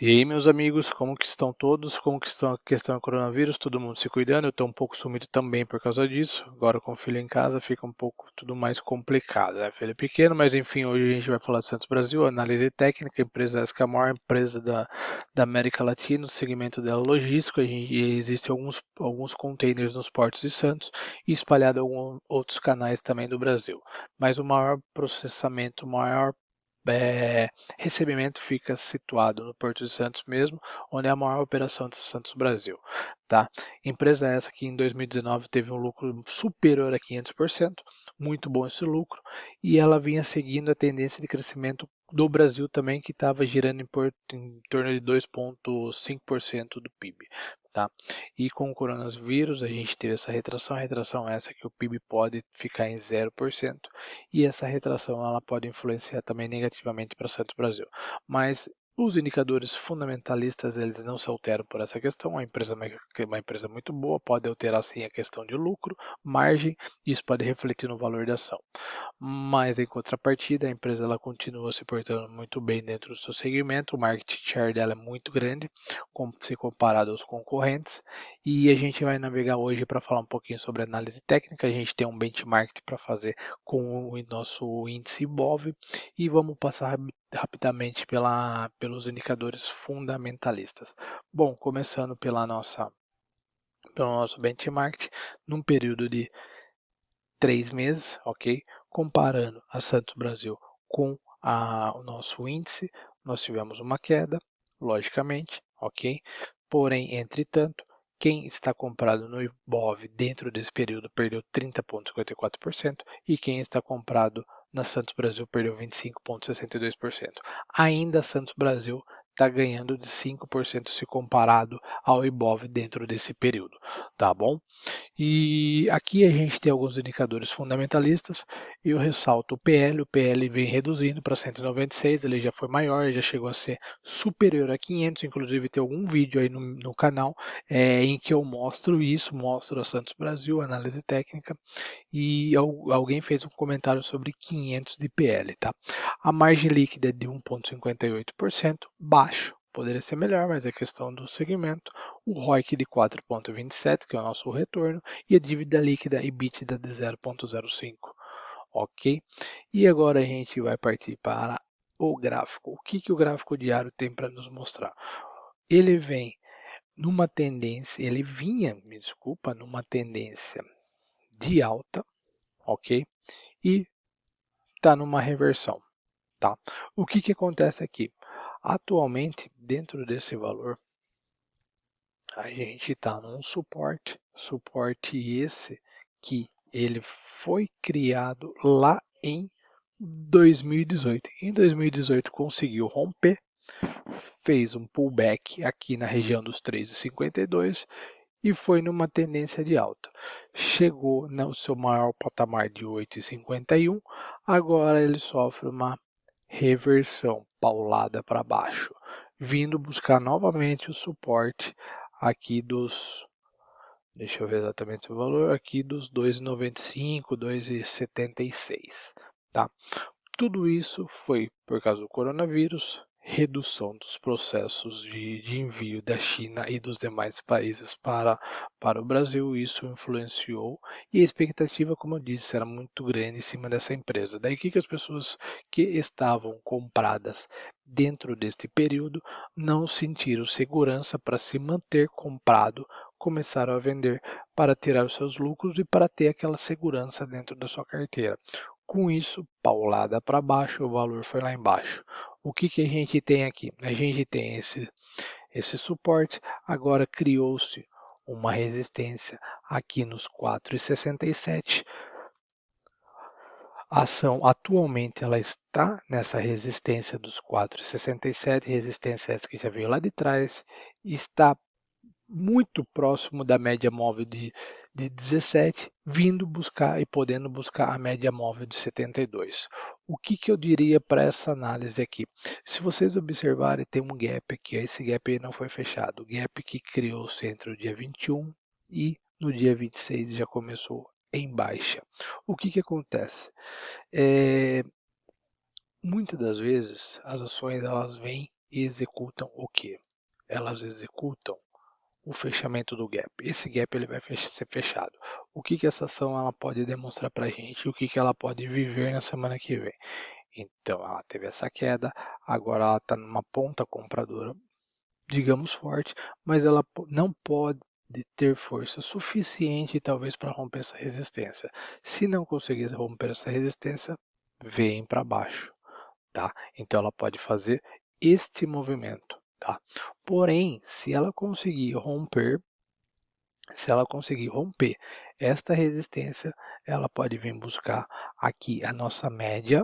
E aí, meus amigos, como que estão todos? Como que estão a questão do coronavírus? Todo mundo se cuidando? Eu estou um pouco sumido também por causa disso. Agora com o filho em casa fica um pouco tudo mais complicado, né? Filho pequeno, mas enfim, hoje a gente vai falar de Santos Brasil, análise técnica, empresa essa que é a maior empresa da América Latina, o segmento dela logístico. E existem alguns containers nos portos de Santos e espalhado em alguns outros canais também do Brasil. Mas o maior processamento, o maior recebimento fica situado no Porto de Santos mesmo, onde é a maior operação de Santos Brasil. Tá? Empresa essa que em 2019 teve um lucro superior a 500%, muito bom esse lucro, e ela vinha seguindo a tendência de crescimento do Brasil também, que estava girando em torno de 2,5% do PIB. Tá? E com o coronavírus a gente teve essa retração essa que o PIB pode ficar em 0%, e essa retração ela pode influenciar também negativamente para Santos Brasil. Mas os indicadores fundamentalistas eles não se alteram por essa questão. A empresa é uma empresa muito boa, pode alterar sim a questão de lucro, margem, isso pode refletir no valor da ação. Mas em contrapartida, a empresa ela continua se portando muito bem dentro do seu segmento, o market share dela é muito grande, se comparado aos concorrentes, e a gente vai navegar hoje para falar um pouquinho sobre análise técnica. A gente tem um benchmark para fazer com o nosso índice IBOV e vamos passar rapidamente pelos indicadores fundamentalistas. Bom, começando pelo nosso benchmark, num período de 3 meses, ok? Comparando a Santos Brasil com o nosso índice, nós tivemos uma queda, logicamente, ok? Porém, entretanto, quem está comprado no IBOV dentro desse período perdeu 30,54% e quem está comprado na Santos Brasil perdeu 25,62%. Ainda Santos Brasil está ganhando de 5% se comparado ao IBOV dentro desse período, tá bom? E aqui a gente tem alguns indicadores fundamentalistas. Eu ressalto o PL. O PL vem reduzindo para 196, ele já foi maior, já chegou a ser superior a 500. Inclusive tem algum vídeo aí no canal em que eu mostro isso, mostro a Santos Brasil, análise técnica, e alguém fez um comentário sobre 500 de PL, tá? A margem líquida é de 1,58%, baixo. Poderia ser melhor, mas é questão do segmento. O ROIC de 4,27, que é o nosso retorno, e a dívida líquida EBITDA de 0,05. Ok? E agora a gente vai partir para o gráfico. O que o gráfico diário tem para nos mostrar? Ele vem numa tendência, ele vinha, me desculpa, numa tendência de alta, ok? E está numa reversão, tá? O que acontece aqui? Atualmente, dentro desse valor, a gente está num suporte esse que ele foi criado lá em 2018. Em 2018 conseguiu romper, fez um pullback aqui na região dos 3,52 e foi numa tendência de alta. Chegou no seu maior patamar de 8,51, agora ele sofre uma reversão paulada para baixo, vindo buscar novamente o suporte aqui deixa eu ver exatamente o valor, aqui dos 2,95, 2,76, tá? Tudo isso foi por causa do coronavírus, redução dos processos de envio da China e dos demais países para o Brasil. Isso influenciou e a expectativa, como eu disse, era muito grande em cima dessa empresa. Daí que as pessoas que estavam compradas dentro deste período não sentiram segurança para se manter comprado, começaram a vender para tirar os seus lucros e para ter aquela segurança dentro da sua carteira. Com isso, paulada para baixo, o valor foi lá embaixo. O que a gente tem aqui? A gente tem esse suporte, agora criou-se uma resistência aqui nos 4,67. A ação atualmente ela está nessa resistência dos 4,67, resistência essa que já veio lá de trás, está muito próximo da média móvel de 17, vindo buscar e podendo buscar a média móvel de 72. O que eu diria para essa análise aqui? Se vocês observarem, tem um gap aqui, esse gap aí não foi fechado, o gap que criou-se entre o dia 21 e no dia 26 já começou em baixa. O que acontece? Muitas das vezes as ações elas vêm executam o quê? Elas executam o fechamento do gap. Esse gap ele vai ser fechado. O que essa ação ela pode demonstrar para a gente? O que ela pode viver na semana que vem? Então, ela teve essa queda, agora ela está numa ponta compradora, digamos forte, mas ela não pode ter força suficiente talvez para romper essa resistência. Se não conseguir romper essa resistência, vem para baixo, tá? Então ela pode fazer este movimento, tá? Porém, se ela conseguir romper esta resistência, ela pode vir buscar aqui a nossa média,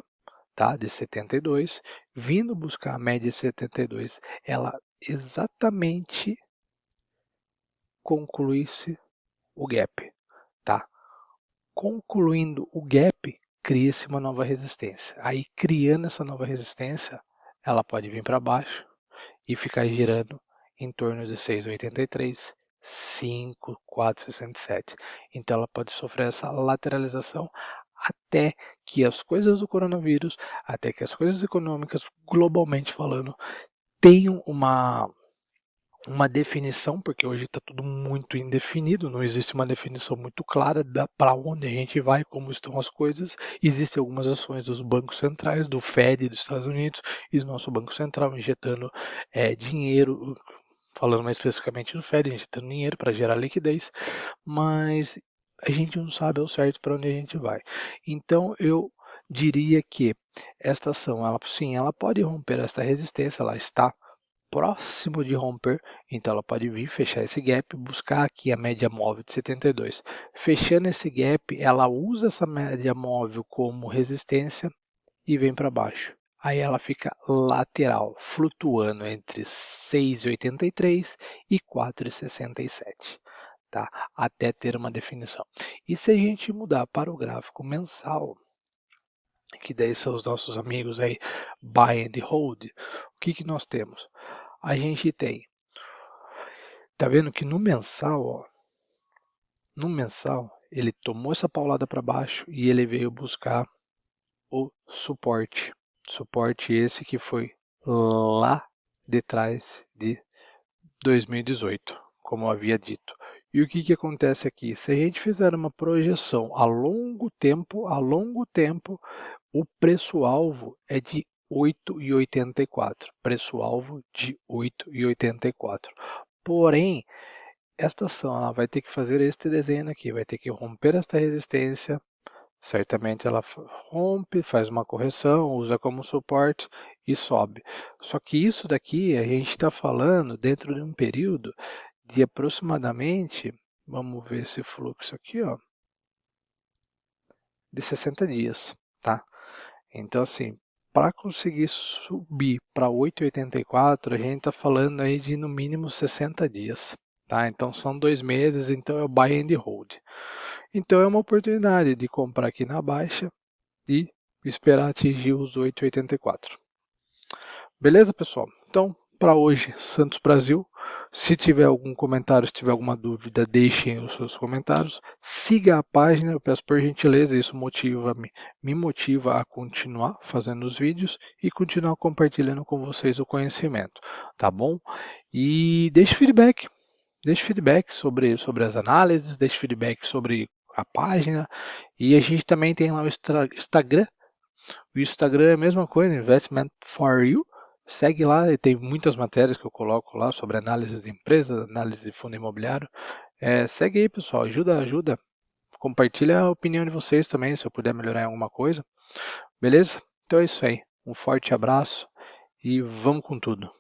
tá, de 72, vindo buscar a média de 72, ela exatamente concluísse o gap, tá? Concluindo o gap, cria-se uma nova resistência. Aí, criando essa nova resistência, ela pode vir para baixo e ficar girando em torno de 6,83, 5, 4,67. Então, ela pode sofrer essa lateralização até que as coisas do coronavírus, até que as coisas econômicas, globalmente falando, tenham uma definição, porque hoje está tudo muito indefinido, não existe uma definição muito clara para onde a gente vai, como estão as coisas. Existem algumas ações dos bancos centrais, do Fed dos Estados Unidos e do nosso Banco Central injetando dinheiro, falando mais especificamente do Fed, injetando dinheiro para gerar liquidez, mas a gente não sabe ao certo para onde a gente vai. Então eu diria que esta ação, ela pode romper esta resistência, ela está próximo de romper, então ela pode vir fechar esse gap, buscar aqui a média móvel de 72. Fechando esse gap, ela usa essa média móvel como resistência e vem para baixo. Aí ela fica lateral, flutuando entre 6,83 e 4,67, tá? Até ter uma definição. E se a gente mudar para o gráfico mensal, que daí são os nossos amigos aí, buy and hold, o que nós temos? A gente tem, tá vendo que no mensal, ele tomou essa paulada para baixo e ele veio buscar o suporte. Suporte esse que foi lá de trás de 2018, como eu havia dito. E o que acontece aqui? Se a gente fizer uma projeção a longo tempo, o preço-alvo é de 8,84. Preço-alvo de 8,84. Porém, esta ação ela vai ter que fazer este desenho aqui, vai ter que romper esta resistência. Certamente ela rompe, faz uma correção, usa como suporte e sobe. Só que isso daqui a gente está falando dentro de um período de aproximadamente, vamos ver esse fluxo aqui, ó, de 60 dias, tá? Então, assim, para conseguir subir para 8,84, a gente está falando aí de no mínimo 60 dias, tá? Então, são 2 meses, então é o buy and hold. Então, é uma oportunidade de comprar aqui na baixa e esperar atingir os 8,84. Beleza, pessoal? Então, para hoje, Santos Brasil. Se tiver algum comentário, se tiver alguma dúvida, deixem os seus comentários. Siga a página, eu peço por gentileza, isso me motiva a continuar fazendo os vídeos e continuar compartilhando com vocês o conhecimento, tá bom? E deixe feedback sobre as análises, deixe feedback sobre a página. E a gente também tem lá o Instagram. O Instagram é a mesma coisa, Investment for You. Segue lá, e tem muitas matérias que eu coloco lá sobre análise de empresas, análise de fundo imobiliário. Segue aí, pessoal, ajuda. Compartilha a opinião de vocês também, se eu puder melhorar em alguma coisa. Beleza? Então é isso aí. Um forte abraço e vamos com tudo.